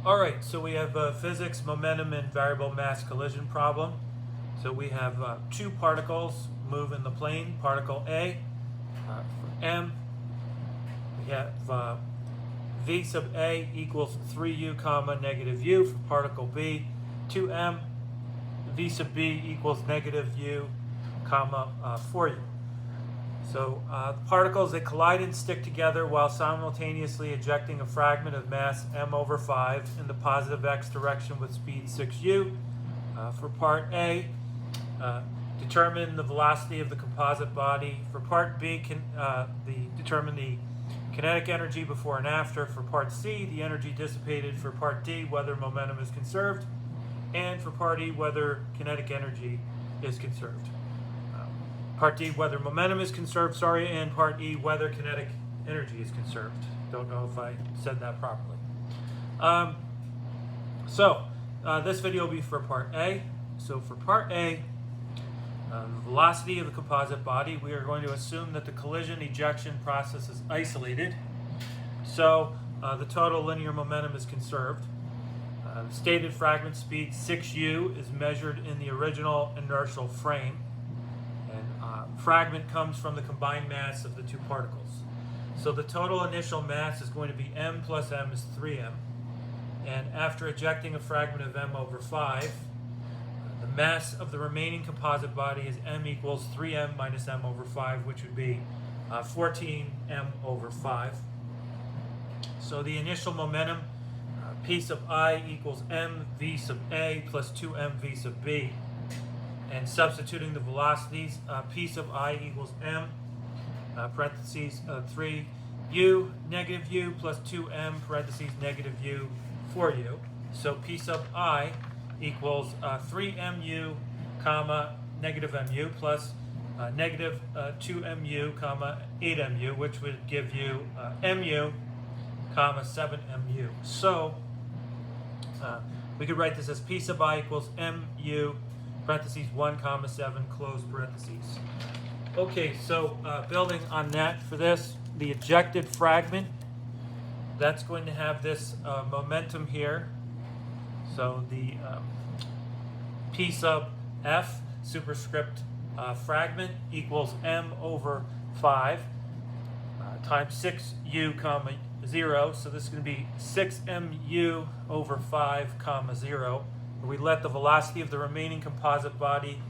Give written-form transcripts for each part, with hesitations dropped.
All right, so we have physics, momentum, and variable mass collision problem. So we have two particles move in the plane. Particle A, for M, we have V sub A equals 3u comma negative u. For particle B, 2m, V sub B equals negative u comma 4u. So particles that collide and stick together while simultaneously ejecting a fragment of mass m over 5 in the positive x direction with speed 6u. For part A, determine the velocity of the composite body. For part B, determine the kinetic energy before and after. For part C, the energy dissipated. For part D, whether momentum is conserved. And for part E, whether kinetic energy is conserved. Part D, whether momentum is conserved, and part E, whether kinetic energy is conserved. Don't know if I said that properly. This video will be for part A. So for part A, the velocity of the composite body, we are going to assume that the collision ejection process is isolated. So the total linear momentum is conserved. The stated fragment speed 6u is measured in the original inertial frame. Fragment comes from the combined mass of the two particles. So the total initial mass is going to be m plus m is 3m. And after ejecting a fragment of m over 5, the mass of the remaining composite body is m equals 3m minus m over 5, which would be 14m over 5. So the initial momentum, P sub I equals m v sub A plus 2m v sub B. And substituting the velocities, P sub I equals m, parentheses 3u, negative u, plus 2m, parentheses negative u, 4u. So P sub I equals 3mu, comma, negative mu, plus negative 2mu, comma, 8mu, which would give you mu, comma, 7mu. So we could write this as P sub I equals mu, parentheses 1 comma 7 close parentheses. Okay, so building on that for this, the ejected fragment, that's going to have this momentum here. So the P sub F superscript fragment equals m over 5 times 6u comma 0. So this is going to be 6mu over 5 comma 0. We let the velocity of the remaining composite body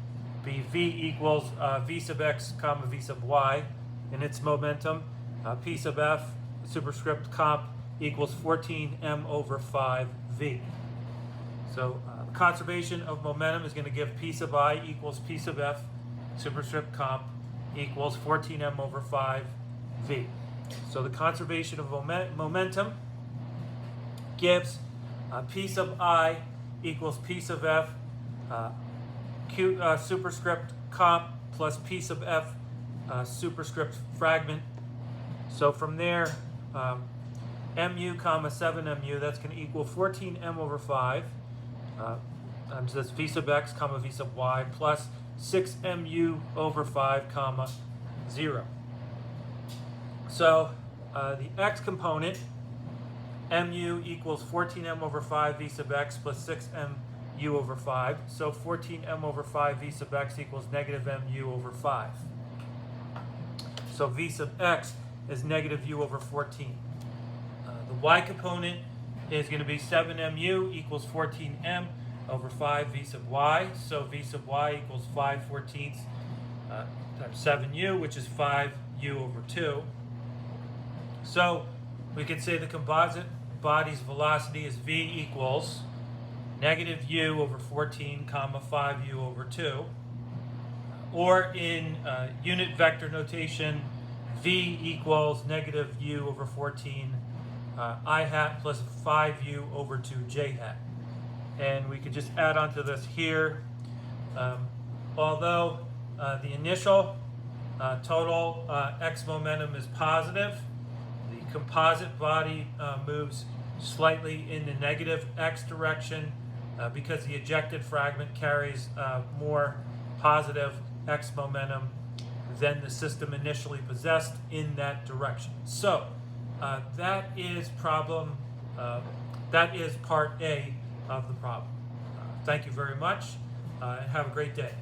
be v equals v sub x comma v sub y in its momentum. P sub f superscript comp equals 14m over 5v. So conservation of momentum is going to give P sub I equals P sub f superscript comp equals 14m over 5v. So the conservation of momentum gives P sub I equals P sub f superscript comp plus P sub f superscript fragment. So from there, mu comma 7mu, that's going to equal 14m over 5. So that's v sub x comma v sub y plus 6mu over 5 comma 0. So the x component, mu equals 14m over 5 v sub x plus 6mu over 5. So 14m over 5 v sub x equals negative mu over 5. So v sub x is negative u over 14. The y component is going to be 7mu equals 14m over 5 v sub y. So v sub y equals 5/14 times 7u, which is 5u over 2. So we could say the composite body's velocity is v equals negative u over 14 comma 5u over 2, or in unit vector notation, v equals negative u over 14 I hat plus 5u over 2 j hat. And we could just add on to this here. Although the initial total x momentum is positive, the composite body moves slightly in the negative x direction because the ejected fragment carries more positive x momentum than the system initially possessed in that direction. So that is problem that is part A of the problem. Thank you very much, and have a great day.